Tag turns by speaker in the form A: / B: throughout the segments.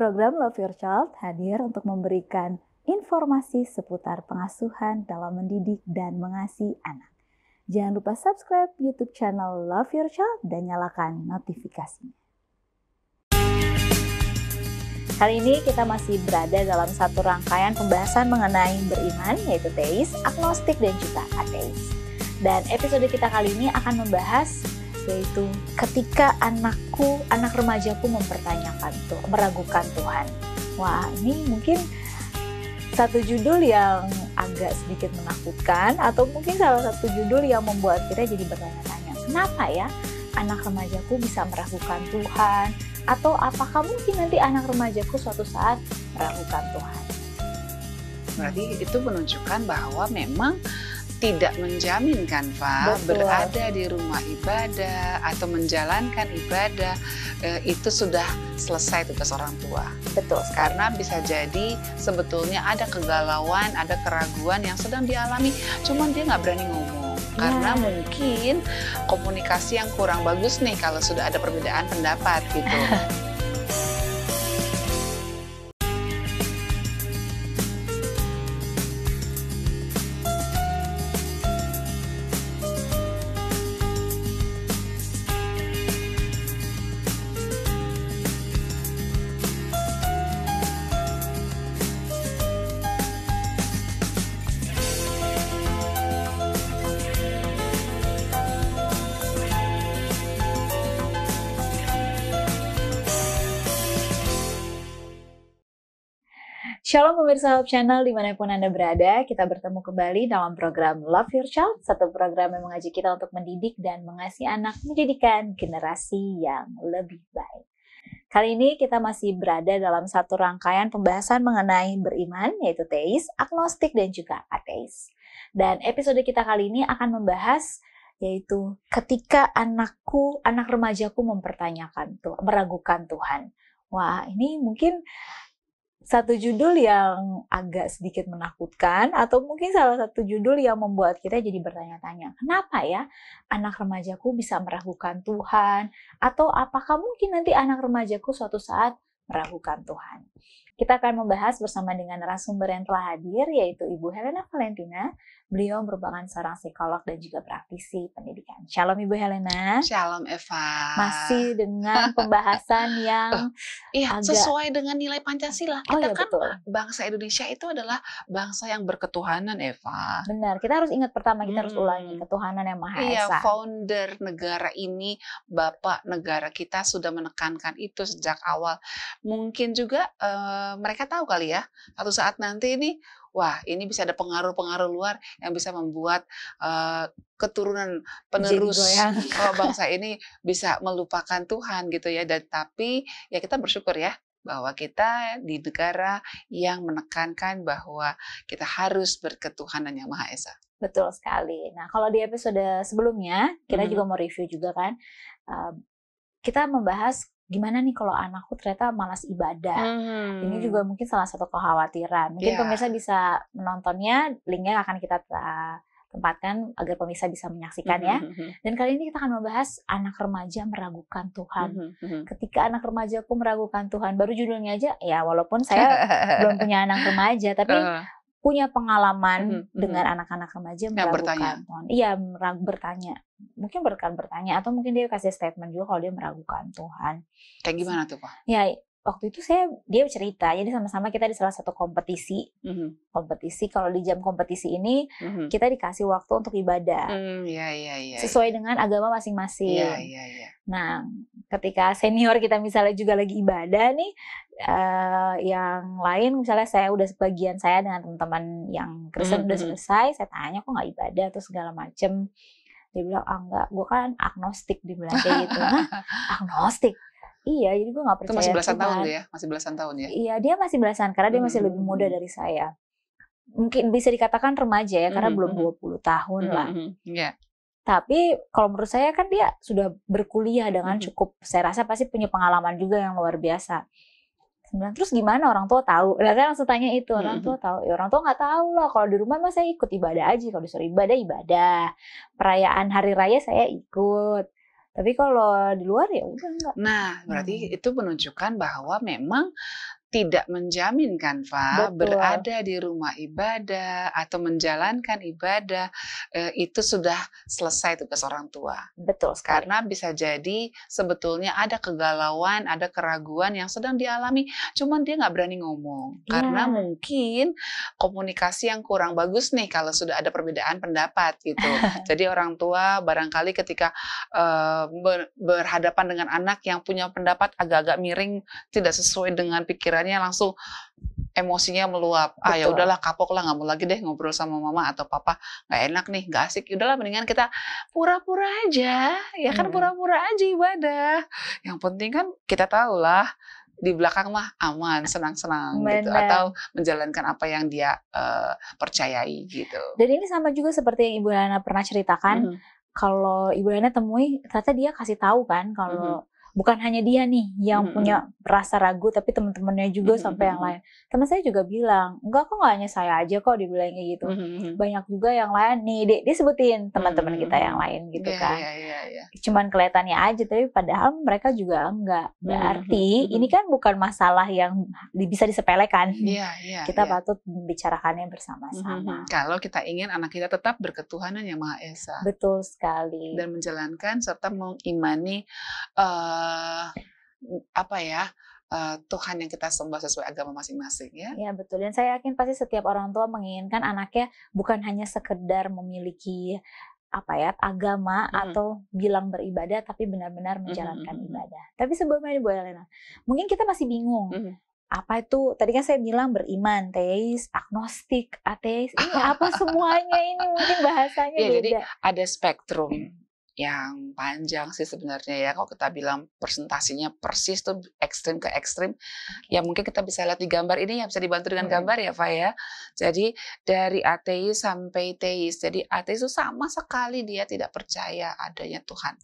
A: Program Love Your Child hadir untuk memberikan informasi seputar pengasuhan dalam mendidik dan mengasihi anak. Jangan lupa subscribe YouTube channel Love Your Child dan nyalakan notifikasinya. Kali ini kita masih berada dalam satu rangkaian pembahasan mengenai beriman, yaitu teis, agnostik, dan juga ateis. Dan episode kita kali ini akan membahas yaitu ketika anak remajaku mempertanyakan meragukan Tuhan. Wah, ini mungkin satu judul yang agak sedikit menakutkan, atau mungkin salah satu judul yang membuat kita jadi bertanya-tanya, kenapa ya anak remajaku bisa meragukan Tuhan? Atau apakah mungkin nanti anak remajaku suatu saat meragukan Tuhan?
B: Berarti itu menunjukkan bahwa memang tidak menjamin kan Pak, berada di rumah ibadah atau menjalankan ibadah itu sudah selesai tugas orang tua.
A: Betul.
B: Karena bisa jadi sebetulnya ada kegalauan, ada keraguan yang sedang dialami, cuman dia nggak berani ngomong. Karena mungkin komunikasi yang kurang bagus nih kalau sudah ada perbedaan pendapat gitu.
A: Shalom pemirsa Hope Channel dimanapun Anda berada, kita bertemu kembali dalam program Love Your Child, satu program yang mengajak kita untuk mendidik dan mengasihi anak, menjadikan generasi yang lebih baik. Kali ini kita masih berada dalam satu rangkaian pembahasan mengenai beriman, yaitu teis, agnostik, dan juga ateis. Dan episode kita kali ini akan membahas yaitu ketika anak remajaku mempertanyakan meragukan Tuhan. Wah, ini mungkin satu judul yang agak sedikit menakutkan, atau mungkin salah satu judul yang membuat kita jadi bertanya-tanya, kenapa ya anak remajaku bisa meragukan Tuhan? Atau apakah mungkin nanti anak remajaku suatu saat meragukan Tuhan? Kita akan membahas bersama dengan narasumber yang telah hadir, yaitu Ibu Helena Valentina. Beliau merupakan seorang psikolog dan juga praktisi pendidikan. Shalom Ibu Helena.
B: Shalom Eva.
A: Masih dengan pembahasan yang
B: sesuai dengan nilai Pancasila. Kita kan
A: betul.
B: Bangsa Indonesia itu adalah bangsa yang berketuhanan, Eva.
A: Benar, kita harus ingat pertama, kita harus ulangi ketuhanan yang Maha Esa.
B: Iya, founder negara ini, Bapak negara kita sudah menekankan itu sejak awal. Mungkin juga mereka tahu kali ya, satu saat nanti ini, wah ini bisa ada pengaruh-pengaruh luar yang bisa membuat keturunan penerus bangsa ini bisa melupakan Tuhan gitu ya. Dan tapi ya kita bersyukur ya bahwa kita di negara yang menekankan bahwa kita harus berketuhanan yang Maha Esa.
A: Betul sekali. Nah, kalau di episode sebelumnya kita juga mau review juga kan, kita membahas gimana nih kalau anakku ternyata malas ibadah. Ini juga mungkin salah satu kekhawatiran. Mungkin pemirsa bisa menontonnya, linknya akan kita tempatkan agar pemirsa bisa menyaksikan ya. Dan kali ini kita akan membahas anak remaja meragukan Tuhan. Ketika anak remajaku meragukan Tuhan, baru judulnya aja ya, walaupun saya belum punya anak remaja, tapi punya pengalaman dengan anak-anak remaja meragukan Tuhan. Iya, bertanya. Mungkin bertanya, atau mungkin dia kasih statement juga kalau dia meragukan Tuhan.
B: Kayak gimana tuh Pak?
A: Ya, waktu itu dia cerita, jadi sama-sama kita di salah satu kompetisi. Kompetisi, kalau di jam kompetisi ini kita dikasih waktu untuk ibadah. Sesuai dengan agama masing-masing. Nah, ketika senior kita misalnya juga lagi ibadah nih, yang lain misalnya sebagian saya dengan teman-teman yang Kristen udah selesai, saya tanya kok nggak ibadah atau segala macem. Dia bilang, enggak, gue kan agnostik, dibilang kayak gitu. Agnostik? Iya, jadi gue gak percaya.
B: Itu masih belasan tahun tuh ya? Masih belasan tahun ya?
A: Iya, dia masih belasan, karena dia masih lebih muda dari saya. Mungkin bisa dikatakan remaja ya, karena belum 20 tahun lah. Tapi kalau menurut saya kan dia sudah berkuliah dengan cukup, saya rasa pasti punya pengalaman juga yang luar biasa. Terus gimana orang tua tahu? Dan saya langsung tanya itu, orang tua tahu? Ya orang tua nggak tahu lah. Kalau di rumah mah saya ikut ibadah aja. Kalau disuruh ibadah. Perayaan hari raya saya ikut. Tapi kalau di luar ya udah enggak.
B: Nah, berarti itu menunjukkan bahwa memang tidak menjamin kan, Fa,
A: Betul.
B: berada di rumah ibadah atau menjalankan ibadah, itu sudah selesai tugas orang tua.
A: Betul sekali.
B: Karena bisa jadi sebetulnya ada kegalauan, ada keraguan yang sedang dialami, cuman dia nggak berani ngomong. Karena
A: Iya.
B: mungkin komunikasi yang kurang bagus nih kalau sudah ada perbedaan pendapat gitu. Jadi orang tua barangkali ketika berhadapan dengan anak yang punya pendapat agak-agak miring, tidak sesuai dengan pikirannya, langsung emosinya meluap. Ya
A: Betul.
B: udahlah, kapok lah, nggak mau lagi deh ngobrol sama mama atau papa, nggak enak nih, nggak asik. Udahlah, mendingan kita pura-pura aja, ya kan, pura-pura aja ibadah. Yang penting kan kita tahu lah di belakang mah aman, senang-senang gitu,
A: Benar.
B: atau menjalankan apa yang dia percayai gitu.
A: Dan ini sama juga seperti yang Ibu Lana pernah ceritakan, kalau Ibu Lana temui, ternyata dia kasih tahu kan kalau bukan hanya dia nih yang punya rasa ragu, tapi teman-temannya juga sampai yang lain. Teman saya juga bilang, enggak kok, nggak hanya saya aja kok, dibilang kayak gitu. Banyak juga yang lain nih, dia sebutin teman-teman kita yang lain gitu kan. Cuman kelihatannya aja, tapi padahal mereka juga enggak. Berarti ini kan bukan masalah yang bisa disepelekan. Kita patut membicarakannya bersama-sama.
B: Kalau kita ingin anak kita tetap berketuhanan yang Maha Esa.
A: Betul sekali.
B: Dan menjalankan serta mengimani Tuhan yang kita sembah sesuai agama masing-masing ya.
A: Iya betul, dan saya yakin pasti setiap orang tua menginginkan anaknya bukan hanya sekedar memiliki agama atau bilang beribadah, tapi benar-benar menjalankan ibadah. Tapi sebelumnya Bu Elena, mungkin kita masih bingung. Apa itu? Tadi kan saya bilang beriman, teis, agnostik, ateis. Ini apa semuanya ini? Mungkin bahasanya beda.
B: Jadi ada spektrum yang panjang sih sebenarnya ya. Kalau kita bilang presentasinya persis tuh ekstrim ke ekstrim, ya mungkin kita bisa lihat di gambar ini, ya bisa dibantu dengan gambar ya Pak ya. Jadi dari ateis sampai teis. Jadi ateis itu sama sekali dia tidak percaya adanya Tuhan.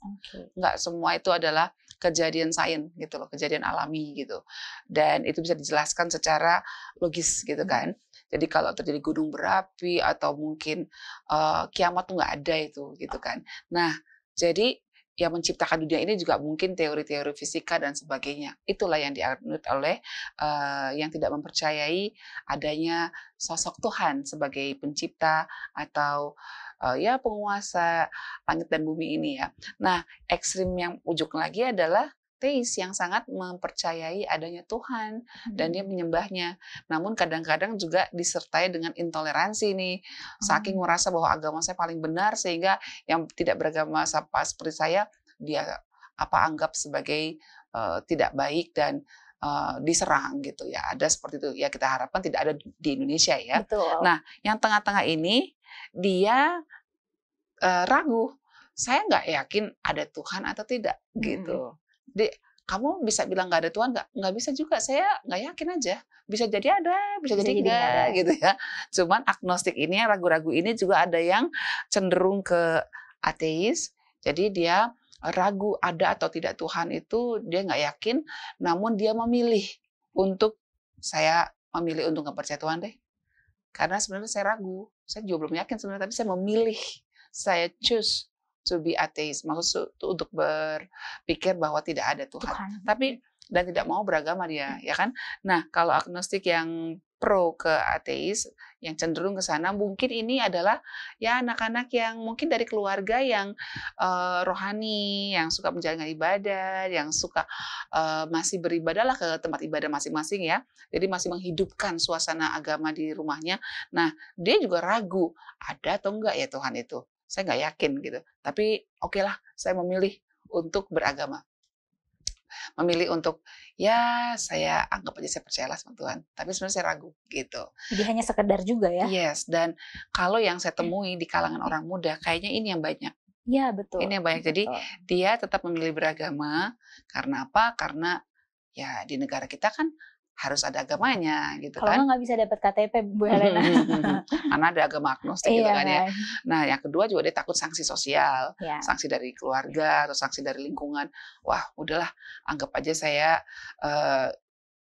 B: Nggak semua itu adalah kejadian sains gitu loh, kejadian alami gitu. Dan itu bisa dijelaskan secara logis gitu kan. Jadi kalau terjadi gunung berapi atau mungkin kiamat tuh nggak ada itu gitu kan. Nah, jadi yang menciptakan dunia ini juga mungkin teori-teori fisika dan sebagainya. Itulah yang dianut oleh yang tidak mempercayai adanya sosok Tuhan sebagai pencipta atau penguasa langit dan bumi ini ya. Nah, ekstrim yang ujung lagi adalah teis yang sangat mempercayai adanya Tuhan dan dia menyembahnya. Namun kadang-kadang juga disertai dengan intoleransi nih. Saking merasa bahwa agama saya paling benar sehingga yang tidak beragama seperti saya dia anggap sebagai tidak baik dan diserang gitu ya. Ada seperti itu ya, kita harapkan tidak ada di Indonesia ya.
A: Betul.
B: Nah, yang tengah-tengah ini dia ragu. Saya nggak yakin ada Tuhan atau tidak gitu. Kamu bisa bilang nggak ada Tuhan, nggak bisa juga. Saya nggak yakin aja. Bisa jadi ada, bisa jadi enggak gitu ya. Cuman agnostik ini, yang ragu-ragu ini juga ada yang cenderung ke ateis. Jadi dia ragu ada atau tidak Tuhan itu dia nggak yakin. Namun dia memilih untuk nggak percaya Tuhan deh. Karena sebenarnya saya ragu. Saya juga belum yakin sebenarnya, tapi saya memilih. Saya choose to be atheist, maksud untuk berpikir bahwa tidak ada Tuhan. Tapi dan tidak mau beragama dia, ya kan? Nah, kalau agnostik yang pro ke ateis, yang cenderung ke sana, mungkin ini adalah ya anak-anak yang mungkin dari keluarga yang rohani, yang suka menjalankan ibadah, yang suka masih beribadah lah ke tempat ibadah masing-masing ya. Jadi masih menghidupkan suasana agama di rumahnya. Nah, dia juga ragu, ada atau enggak ya Tuhan itu? Saya nggak yakin gitu. Tapi oke lah, saya memilih untuk beragama. Memilih untuk, ya saya anggap aja saya percayalah sama Tuhan. Tapi sebenarnya saya ragu gitu.
A: Jadi hanya sekedar juga ya?
B: Yes, dan kalau yang saya temui di kalangan orang muda, kayaknya ini yang banyak.
A: Iya, betul.
B: Ini yang banyak. Jadi dia tetap memilih beragama. Karena apa? Karena ya di negara kita kan harus ada agamanya gitu kan.
A: Kalau nggak bisa dapat KTP Bu Helena.
B: Karena ada agama agnostik gitu kan ya. Nah yang kedua juga dia takut sanksi sosial, sanksi dari keluarga atau sanksi dari lingkungan. Wah udahlah, anggap aja saya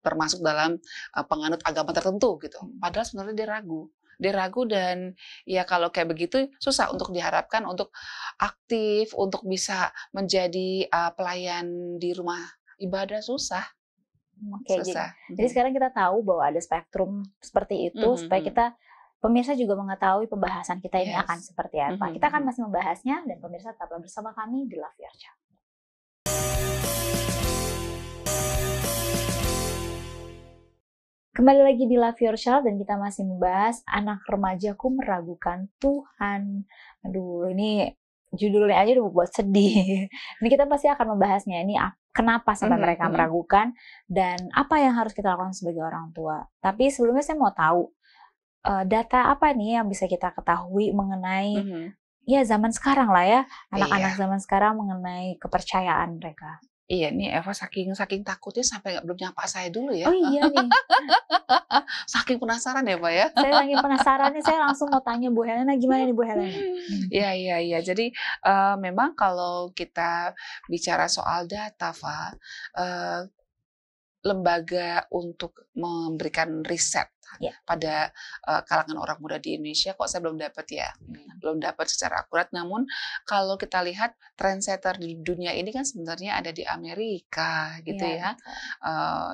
B: termasuk dalam penganut agama tertentu gitu. Padahal sebenarnya dia ragu. Dia ragu dan ya kalau kayak begitu susah untuk diharapkan untuk aktif, untuk bisa menjadi pelayan di rumah ibadah, susah.
A: Oke,
B: susah.
A: jadi sekarang kita tahu bahwa ada spektrum seperti itu supaya kita pemirsa juga mengetahui pembahasan kita ini akan
B: Yes.
A: seperti apa. Kita akan masih membahasnya dan pemirsa tetaplah bersama kami di Love Your Child. Kembali lagi di Love Your Child dan kita masih membahas anak remajaku meragukan Tuhan. Aduh, ini judulnya aja udah buat sedih. Ini kita pasti akan membahasnya. Ini kenapa sampai mereka meragukan dan apa yang harus kita lakukan sebagai orang tua. Tapi sebelumnya saya mau tahu data apa nih yang bisa kita ketahui mengenai ya zaman sekarang lah ya, anak-anak zaman sekarang mengenai kepercayaan mereka.
B: Iya nih Eva saking takutnya sampai belum nyapa saya dulu ya.
A: Oh iya nih.
B: Saking penasaran ya Pak ya.
A: Saya saking penasarannya saya langsung mau tanya Bu Helena, gimana nih Bu Helena?
B: Iya. Jadi memang kalau kita bicara soal data, Fa, lembaga untuk memberikan riset pada kalangan orang muda di Indonesia kok saya belum dapat ya, belum dapat secara akurat. Namun kalau kita lihat trendsetter di dunia ini kan sebenarnya ada di Amerika gitu ya.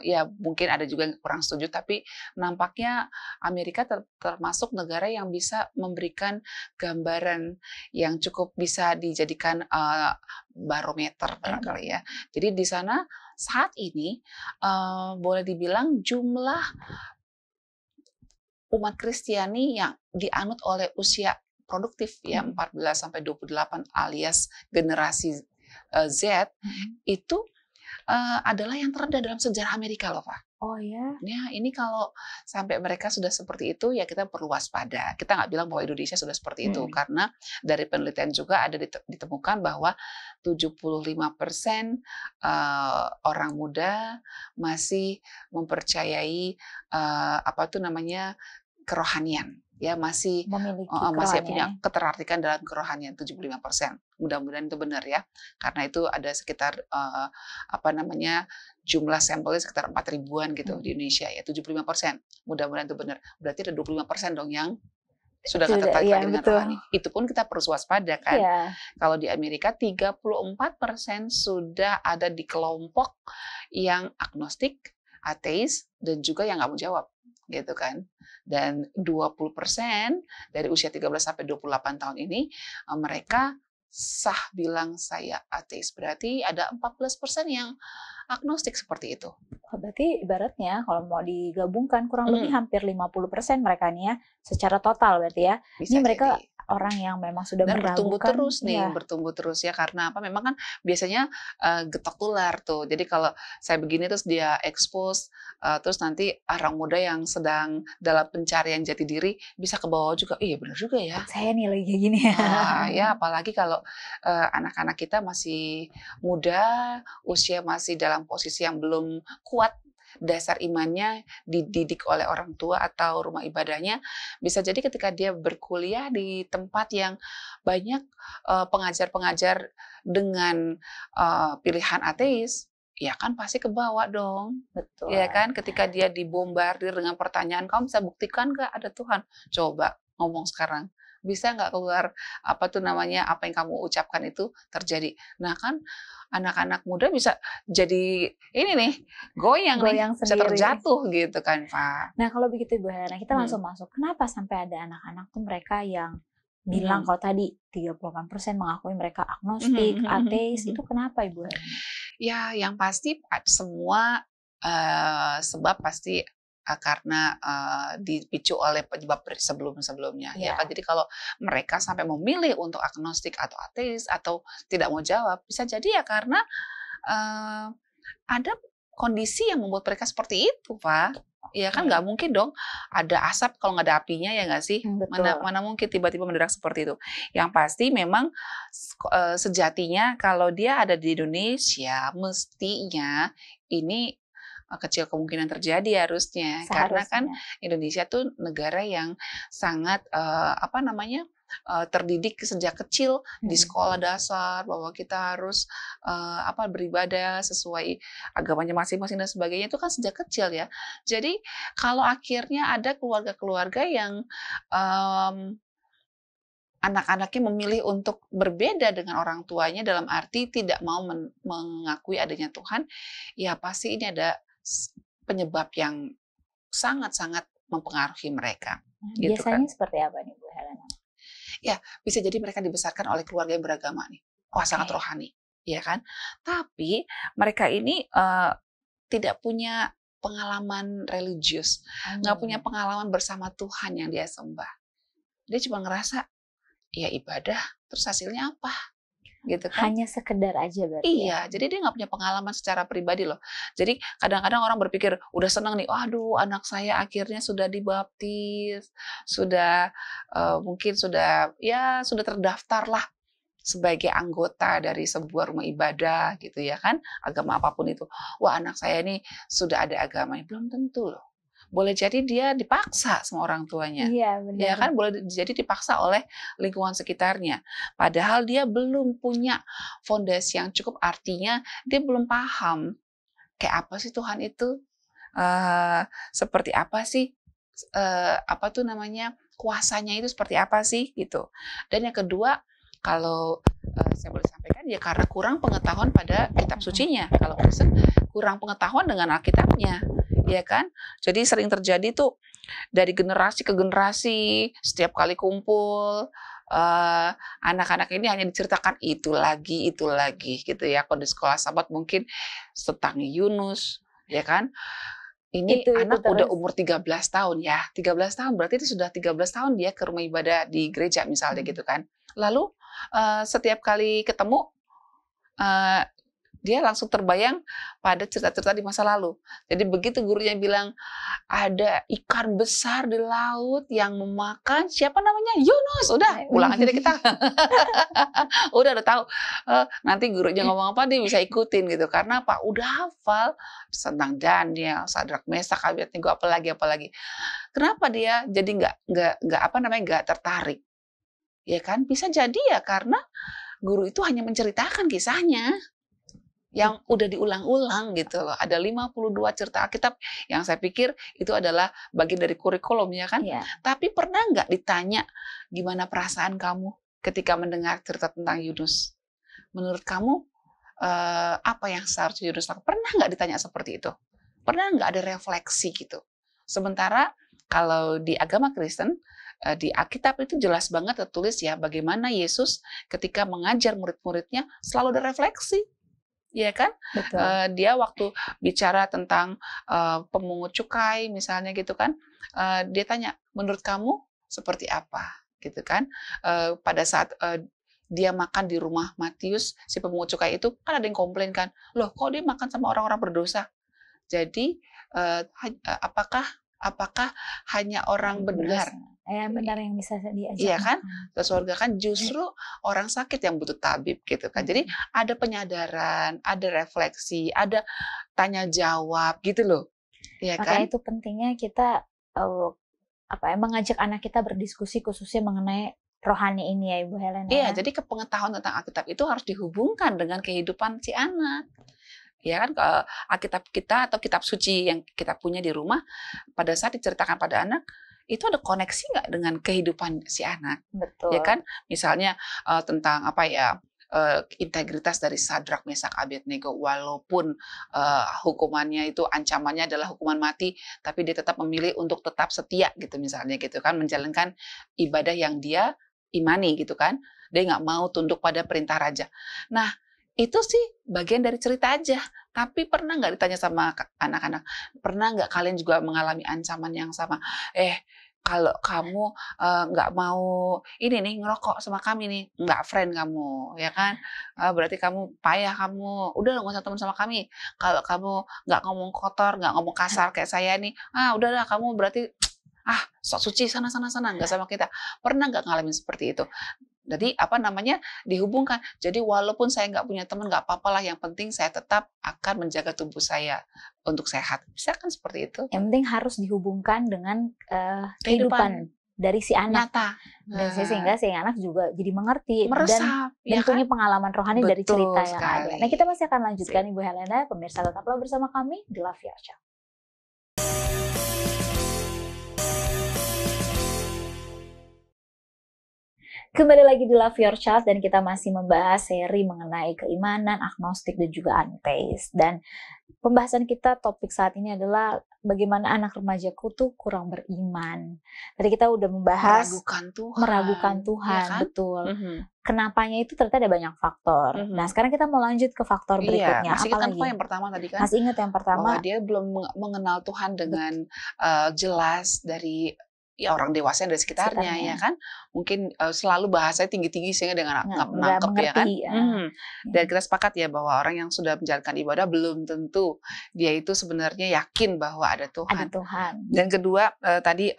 B: Ya mungkin ada juga yang kurang setuju, tapi nampaknya Amerika termasuk negara yang bisa memberikan gambaran yang cukup bisa dijadikan barometer barangkali ya. Jadi di sana saat ini boleh dibilang jumlah umat Kristiani yang dianut oleh usia produktif ya 14 sampai 28 alias generasi Z itu adalah yang terendah dalam sejarah Amerika loh Pak.
A: Oh ya?
B: Ya ini kalau sampai mereka sudah seperti itu ya kita perlu waspada. Kita nggak bilang bahwa Indonesia sudah seperti itu karena dari penelitian juga ada ditemukan bahwa 75% orang muda masih mempercayai apa itu namanya kerohanian. Ya masih punya ketertarikan dalam kerohanian 75%. Mudah-mudahan itu benar ya. Karena itu ada sekitar jumlah sampelnya sekitar 4.000-an gitu di Indonesia ya 75%. Mudah-mudahan itu benar. Berarti ada 25% dong yang sudah nggak tertarik lagi dengan rohani. Itu pun kita perlu waspada kan. Kalau di Amerika 34% sudah ada di kelompok yang agnostik, ateis, dan juga yang nggak mau jawab gitu kan. Dan 20% dari usia 13 sampai 28 tahun ini mereka sah bilang saya ateis. Berarti ada 14% yang agnostik seperti itu.
A: Berarti ibaratnya kalau mau digabungkan kurang lebih hampir 50% mereka nih ya secara total berarti ya.
B: Bisa
A: ini mereka
B: jadi
A: orang yang memang sudah
B: dan bertumbuh terus nih,
A: ya.
B: bertumbuh terus ya karena apa? Memang kan biasanya getok tular tuh. Jadi kalau saya begini terus dia expose, terus nanti orang muda yang sedang dalam pencarian jati diri bisa ke bawah juga. Iya benar juga ya.
A: Saya nih lagi kayak gini ya.
B: Ya apalagi kalau anak-anak kita masih muda, usia masih dalam posisi yang belum kuat. Dasar imannya dididik oleh orang tua atau rumah ibadahnya, bisa jadi ketika dia berkuliah di tempat yang banyak pengajar-pengajar dengan pilihan ateis, ya kan pasti kebawa dong.
A: Betul.
B: Ya kan ketika dia dibombardir dengan pertanyaan, kamu bisa buktikan nggak ada Tuhan? Coba ngomong sekarang. Bisa nggak keluar apa yang kamu ucapkan itu terjadi? Nah kan anak-anak muda bisa jadi ini nih goyang nih, bisa terjatuh gitu kan Pak.
A: Nah kalau begitu Ibu Helena kita langsung masuk. Kenapa sampai ada anak-anak tuh mereka yang bilang kalau tadi 38% mengakui mereka agnostik, ateis, itu kenapa Ibu Helena?
B: Ya yang pasti semua sebab pasti karena dipicu oleh penyebab sebelumnya ya kan. Jadi kalau mereka sampai memilih untuk agnostik atau ateis atau tidak mau jawab, bisa jadi ya karena ada kondisi yang membuat mereka seperti itu Pak. Ya kan nggak mungkin dong ada asap kalau nggak ada apinya ya nggak sih? Mana mungkin tiba-tiba mendadak seperti itu. Yang pasti memang sejatinya kalau dia ada di Indonesia mestinya ini kecil kemungkinan terjadi harusnya. Karena kan Indonesia tuh negara yang sangat terdidik sejak kecil di sekolah dasar bahwa kita harus beribadah sesuai agamanya masing-masing dan sebagainya, itu kan sejak kecil ya. Jadi kalau akhirnya ada keluarga-keluarga yang anak-anaknya memilih untuk berbeda dengan orang tuanya dalam arti tidak mau mengakui adanya Tuhan, ya pasti ini ada penyebab yang sangat-sangat mempengaruhi mereka. Gitu
A: Biasanya
B: kan.
A: seperti apa nih Bu Helena?
B: Ya, bisa jadi mereka dibesarkan oleh keluarga yang beragama nih. Wah, sangat
A: Oke.
B: rohani, ya kan? Tapi mereka ini tidak punya pengalaman religius, nggak punya pengalaman bersama Tuhan yang dia sembah. Dia cuma ngerasa, ya ibadah, terus hasilnya apa? Gitu kan?
A: Hanya sekedar aja berarti ya?
B: Iya, jadi dia nggak punya pengalaman secara pribadi loh. Jadi kadang-kadang orang berpikir, udah seneng nih, waduh anak saya akhirnya sudah dibaptis, sudah mungkin sudah terdaftar lah sebagai anggota dari sebuah rumah ibadah gitu ya kan, agama apapun itu. Wah anak saya ini sudah ada agamanya, belum tentu loh. Boleh jadi dia dipaksa sama orang tuanya.
A: Iya
B: Ya
A: benar.
B: kan, boleh jadi dipaksa oleh lingkungan sekitarnya. Padahal dia belum punya fondasi yang cukup, artinya dia belum paham kayak apa sih Tuhan itu, seperti apa sih, apa tuh namanya, kuasanya itu seperti apa sih gitu. Dan yang kedua, kalau saya boleh sampaikan ya karena kurang pengetahuan pada kitab sucinya. Kalau Kristen kurang pengetahuan dengan Alkitabnya, ya kan? Jadi sering terjadi tuh dari generasi ke generasi, setiap kali kumpul, anak-anak ini hanya diceritakan itu lagi gitu ya. Kalau di sekolah Sabat mungkin tentang Yunus, ya kan? Ini
A: Itu
B: anak
A: terus.
B: udah umur 13 tahun ya, 13 tahun berarti itu sudah 13 tahun dia ke rumah ibadah di gereja misalnya gitu kan. Lalu, setiap kali ketemu, eee, dia langsung terbayang pada cerita-cerita di masa lalu. Jadi begitu gurunya bilang, "Ada ikan besar di laut yang memakan" siapa namanya? "Yunus." Udah, pulang aja deh kita. Udah tahu, nanti gurunya ngomong apa dia bisa ikutin gitu. Karena apa? Udah hafal tentang Daniel, Sadrak, Mesak, Abednego, apalagi. Kenapa dia jadi nggak tertarik? Ya kan? Bisa jadi ya karena guru itu hanya menceritakan kisahnya yang udah diulang-ulang gitu loh. Ada 52 cerita Alkitab yang saya pikir itu adalah bagian dari kurikulum ya kan.
A: Iya.
B: Tapi pernah nggak ditanya gimana perasaan kamu ketika mendengar cerita tentang Yunus? Menurut kamu apa yang seharusnya Yunus lakukan? Pernah nggak ditanya seperti itu? Pernah nggak ada refleksi gitu? Sementara kalau di agama Kristen, di Alkitab itu jelas banget tertulis ya bagaimana Yesus ketika mengajar murid-muridnya selalu ada refleksi. Iya kan?
A: Betul.
B: Dia waktu bicara tentang, pemungut cukai misalnya gitu kan, dia tanya, "Menurut kamu seperti apa?" Gitu kan. Pada saat, dia makan di rumah Matius, si pemungut cukai itu, kan ada yang komplain kan, "Loh kok dia makan sama orang-orang berdosa?" Jadi, apakah hanya orang benar
A: Benar yang bisa diajak
B: iya kan,
A: makan.
B: ke surga kan justru orang sakit yang butuh tabib gitu kan. Jadi ada penyadaran, ada refleksi, ada tanya jawab gitu loh, iya
A: Makanya
B: kan?
A: itu pentingnya kita, mengajak anak kita berdiskusi khususnya mengenai rohani ini ya Ibu Helena
B: Iya,
A: ya?
B: jadi kepengetahuan tentang Alkitab itu harus dihubungkan dengan kehidupan si anak. Ya kan, Alkitab kita atau kitab suci yang kita punya di rumah, pada saat diceritakan pada anak, itu ada koneksi nggak dengan kehidupan si anak? Ya
A: Betul.
B: kan? Misalnya tentang apa ya, integritas dari Sadrak, Mesak, Abednego walaupun hukumannya itu ancamannya adalah hukuman mati, tapi dia tetap memilih untuk tetap setia gitu misalnya gitu kan, menjalankan ibadah yang dia imani gitu kan. Dia nggak mau tunduk pada perintah raja. Nah, itu sih bagian dari cerita aja. Tapi pernah nggak ditanya sama anak-anak, pernah nggak kalian juga mengalami ancaman yang sama? Kalau kamu nggak mau ini nih ngerokok sama kami nih, nggak friend kamu, ya kan? Berarti kamu payah kamu, udah nggak usah teman sama kami. Kalau kamu nggak ngomong kotor, nggak ngomong kasar kayak saya nih, udahlah kamu berarti sok suci sana, nggak sama kita. Pernah nggak ngalamin seperti itu? Jadi apa namanya dihubungkan. Jadi walaupun saya nggak punya teman nggak apa-apalah, yang penting saya tetap akan menjaga tubuh saya untuk sehat. Bisa kan seperti itu?
A: Yang penting harus dihubungkan dengan,
B: Kehidupan
A: kehidupan dari si anak.
B: nyata.
A: Dan sehingga si anak juga jadi mengerti dan
B: Meresap, ya kan?
A: punya pengalaman rohani dari cerita
B: Betul
A: yang ada.
B: sekali.
A: Nah, kita masih akan lanjutkan Ibu Helena, pemirsa tetaplah bersama kami di Love Your Child. Kembali lagi di Love Your Child dan kita masih membahas seri mengenai keimanan, agnostik dan juga ateis. Dan pembahasan kita topik saat ini adalah bagaimana anak remajaku tuh kurang beriman. Tadi kita udah membahas meragukan
B: ya
A: Tuhan,
B: kan?
A: betul. Kenapanya itu ternyata ada banyak faktor. Nah, sekarang kita mau lanjut ke faktor berikutnya.
B: Masih
A: Apa
B: ingat
A: lagi?
B: kok yang pertama tadi kan?
A: Masih ingat yang pertama?
B: Bahwa dia belum mengenal Tuhan dengan jelas dari ya orang dewasa yang dari sekitarnya, ya kan? Mungkin selalu bahasanya tinggi-tinggi sehingga dia nggak menangkap ya kan? Dan kita sepakat ya bahwa orang yang sudah menjalankan ibadah belum tentu dia itu sebenarnya yakin bahwa ada Tuhan. Dan kedua tadi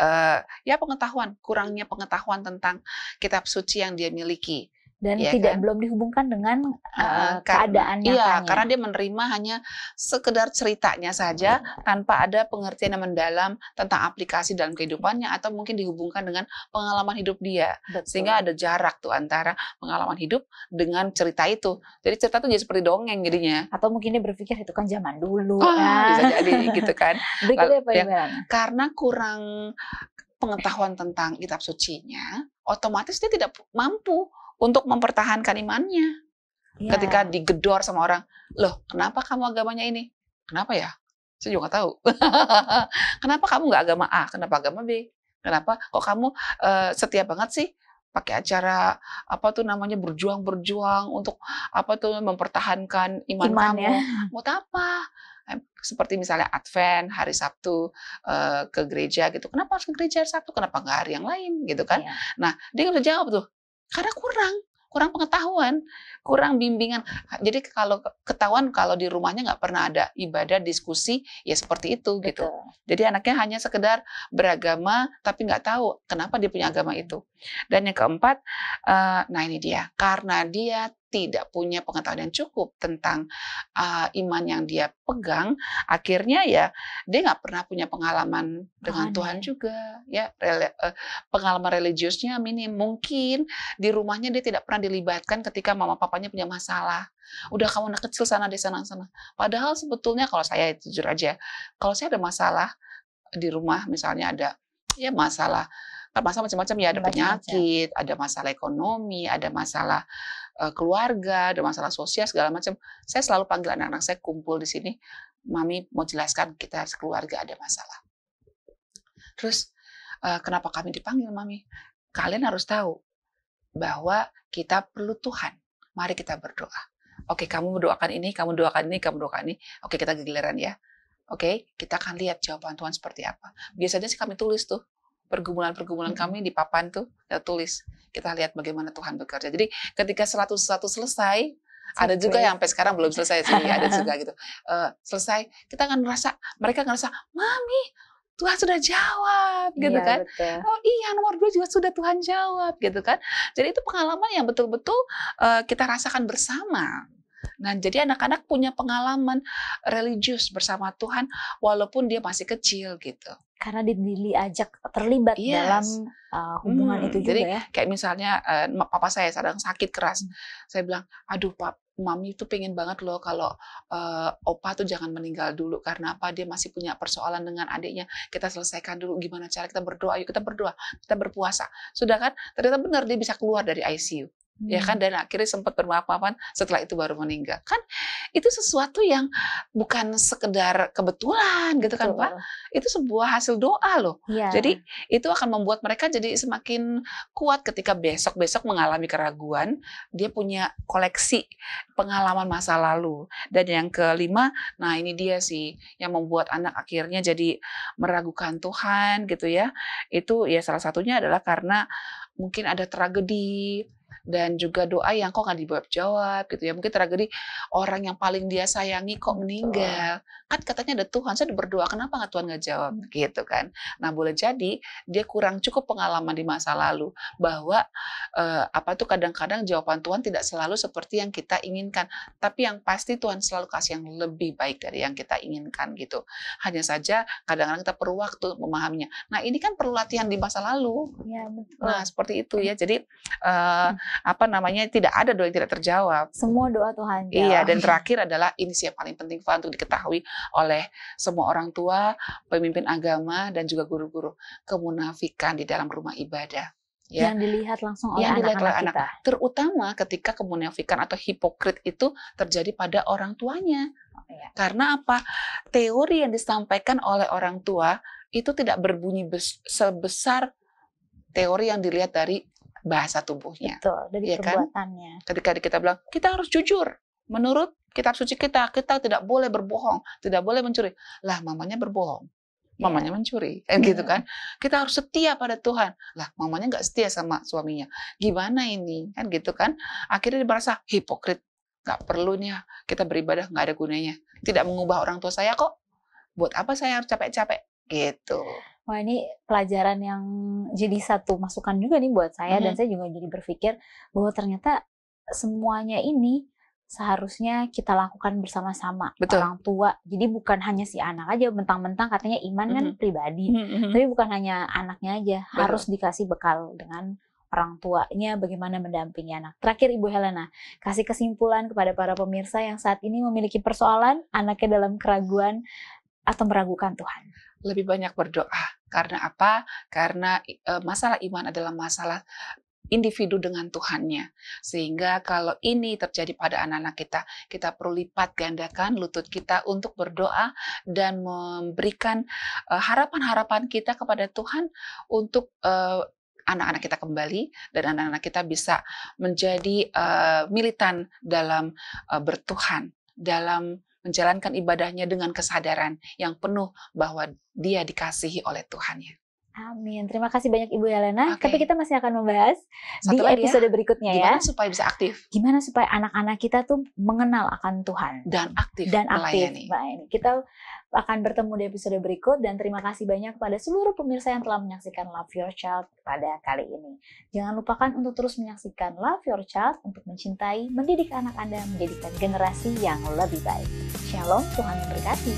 B: ya kurangnya pengetahuan tentang kitab suci yang dia miliki.
A: Dan belum dihubungkan dengan keadaan nyatanya.
B: Iya, karena dia menerima hanya sekedar ceritanya saja tanpa ada pengertian yang mendalam tentang aplikasi dalam kehidupannya atau mungkin dihubungkan dengan pengalaman hidup dia.
A: Betul.
B: Sehingga ada jarak tuh antara pengalaman hidup dengan cerita itu. Jadi cerita itu jadi seperti dongeng jadinya.
A: Atau mungkin dia berpikir itu kan zaman dulu.
B: Bisa jadi gitu kan. Karena kurang pengetahuan tentang kitab sucinya, otomatis dia tidak mampu untuk mempertahankan imannya. Ketika digedor sama orang, loh kenapa kamu agamanya ini? Kenapa ya? Saya juga nggak tahu. Kenapa kamu nggak agama A? Kenapa agama B? Kenapa kok kamu setia banget sih pakai acara berjuang untuk mempertahankan iman kamu? Mau apa? Seperti misalnya Advent, hari Sabtu ke gereja gitu. Kenapa harus ke gereja hari Sabtu? Kenapa nggak hari yang lain gitu kan? Nah, dia nggak bisa jawab tuh. Karena kurang pengetahuan, kurang bimbingan. Jadi kalau ketahuan kalau di rumahnya nggak pernah ada ibadah, diskusi, ya seperti itu. Betul. Gitu. Jadi anaknya hanya sekedar beragama, tapi nggak tahu kenapa dia punya agama itu. Dan yang keempat, nah ini dia, karena dia tidak punya pengetahuan yang cukup tentang iman yang dia pegang, akhirnya ya dia nggak pernah punya pengalaman dengan Tuhan juga, ya pengalaman religiusnya minim. Mungkin di rumahnya dia tidak pernah dilibatkan ketika mama papanya punya masalah. Udah kamu anak kecil sana deh sana. Padahal sebetulnya kalau saya jujur aja, kalau saya ada masalah di rumah, misalnya ada ya masalah macam-macam ya, ada penyakit, ada masalah ekonomi, ada masalah keluarga, ada masalah sosial segala macam. Saya selalu panggil anak-anak saya kumpul di sini, Mami mau jelaskan kita sekeluarga ada masalah. Terus kenapa kami dipanggil, Mami? Kalian harus tahu bahwa kita perlu Tuhan. Mari kita berdoa. Oke, kamu mendoakan ini, kamu doakan ini, kamu doakan ini. Oke, kita giliran ya. Oke, kita akan lihat jawaban Tuhan seperti apa. Biasanya sih kami tulis tuh. Pergumulan kami di papan tuh, kita tulis. Kita lihat bagaimana Tuhan bekerja. Jadi ketika 101 selesai, ada juga yang sampai sekarang belum selesai sih, ada juga gitu. Selesai, mereka ngerasa, Mami, Tuhan sudah jawab, gitu kan. Betul. Oh iya, nomor 2 juga sudah Tuhan jawab, gitu kan. Jadi itu pengalaman yang betul-betul kita rasakan bersama. Nah, jadi anak-anak punya pengalaman religius bersama Tuhan walaupun dia masih kecil gitu.
A: Karena diajak terlibat dalam hubungan itu juga. Jadi,
B: kayak misalnya papa saya sedang sakit keras. Saya bilang, aduh Mami tuh pengen banget loh kalau opa tuh jangan meninggal dulu. Karena apa? Dia masih punya persoalan dengan adiknya. Kita selesaikan dulu gimana cara kita berdoa. Yuk kita berdoa, kita berpuasa. Sudah kan? Ternyata benar dia bisa keluar dari ICU. Ya kan, dan akhirnya sempat bermaaf-maafan, setelah itu baru meninggal. Kan itu sesuatu yang bukan sekedar kebetulan gitu kan, Pak. Itu sebuah hasil doa loh. Jadi itu akan membuat mereka jadi semakin kuat ketika besok-besok mengalami keraguan, dia punya koleksi pengalaman masa lalu. Dan yang kelima, nah ini dia sih yang membuat anak akhirnya jadi meragukan Tuhan gitu ya. Itu ya salah satunya adalah karena mungkin ada tragedi, dan juga doa yang kok nggak dijawab gitu ya. Mungkin tragedi orang yang paling dia sayangi kok meninggal. Kan katanya ada Tuhan, saya berdoa kenapa nggak Tuhan nggak jawab gitu kan. Nah boleh jadi dia kurang cukup pengalaman di masa lalu bahwa kadang-kadang jawaban Tuhan tidak selalu seperti yang kita inginkan. Tapi yang pasti Tuhan selalu kasih yang lebih baik dari yang kita inginkan gitu. Hanya saja kadang-kadang kita perlu waktu untuk memahaminya. Nah ini kan perlu latihan di masa lalu.
A: Ya, betul.
B: Nah seperti itu ya. Jadi tidak ada doa yang tidak terjawab.
A: Semua doa Tuhan jawab.
B: Iya, dan terakhir adalah ini sih yang paling penting Pak untuk diketahui oleh semua orang tua, pemimpin agama dan juga guru-guru, kemunafikan di dalam rumah ibadah. ya,
A: Yang dilihat langsung oleh
B: yang dilihat oleh
A: anak-anak
B: anak.
A: kita.
B: Terutama ketika kemunafikan atau hipokrit itu terjadi pada orang tuanya.
A: Ya.
B: Karena apa? Teori yang disampaikan oleh orang tua itu tidak berbunyi sebesar teori yang dilihat dari bahasa tubuhnya.
A: Betul, dari
B: Ya kan?
A: perbuatannya.
B: Ketika kita bilang, kita harus jujur. Menurut kitab suci kita tidak boleh berbohong, tidak boleh mencuri. Lah, mamanya berbohong. Mamanya mencuri, kan gitu kan? Kita harus setia pada Tuhan. Lah, mamanya nggak setia sama suaminya. Gimana ini? Kan gitu kan? Akhirnya dia merasa hipokrit. Nggak perlu nih kita beribadah, nggak ada gunanya. Tidak mengubah orang tua saya kok. Buat apa saya harus capek-capek? Gitu.
A: Wah, ini pelajaran yang jadi satu masukan juga nih buat saya, dan saya juga jadi berpikir bahwa ternyata semuanya ini seharusnya kita lakukan bersama-sama.
B: Betul.
A: Orang tua. Jadi bukan hanya si anak aja, mentang-mentang katanya iman kan pribadi. Tapi bukan hanya anaknya aja,
B: Betul.
A: harus dikasih bekal dengan orang tuanya bagaimana mendampingi anak. Terakhir Ibu Helena, kasih kesimpulan kepada para pemirsa yang saat ini memiliki persoalan anaknya dalam keraguan atau meragukan Tuhan.
B: Lebih banyak berdoa. Karena apa? Karena masalah iman adalah masalah individu dengan Tuhannya. Sehingga kalau ini terjadi pada anak-anak kita, kita perlu lipat gandakan lutut kita untuk berdoa dan memberikan harapan-harapan kita kepada Tuhan untuk anak-anak kita kembali, dan anak-anak kita bisa menjadi militan dalam bertuhan, dalam menjalankan ibadahnya dengan kesadaran yang penuh bahwa dia dikasihi oleh Tuhannya.
A: Amin. Terima kasih banyak Ibu Helena.
B: Oke.
A: Tapi kita masih akan membahas
B: Satu
A: di
B: lagi
A: episode berikutnya
B: Gimana
A: ya.
B: supaya bisa aktif
A: Gimana supaya anak-anak kita tuh mengenal akan Tuhan
B: dan aktif
A: dan aktif.
B: melayani.
A: Nah, ini kita akan bertemu di episode berikut, dan terima kasih banyak kepada seluruh pemirsa yang telah menyaksikan Love Your Child pada kali ini. Jangan lupakan untuk terus menyaksikan Love Your Child untuk mencintai, mendidik anak Anda menjadikan generasi yang lebih baik. Shalom, Tuhan memberkati.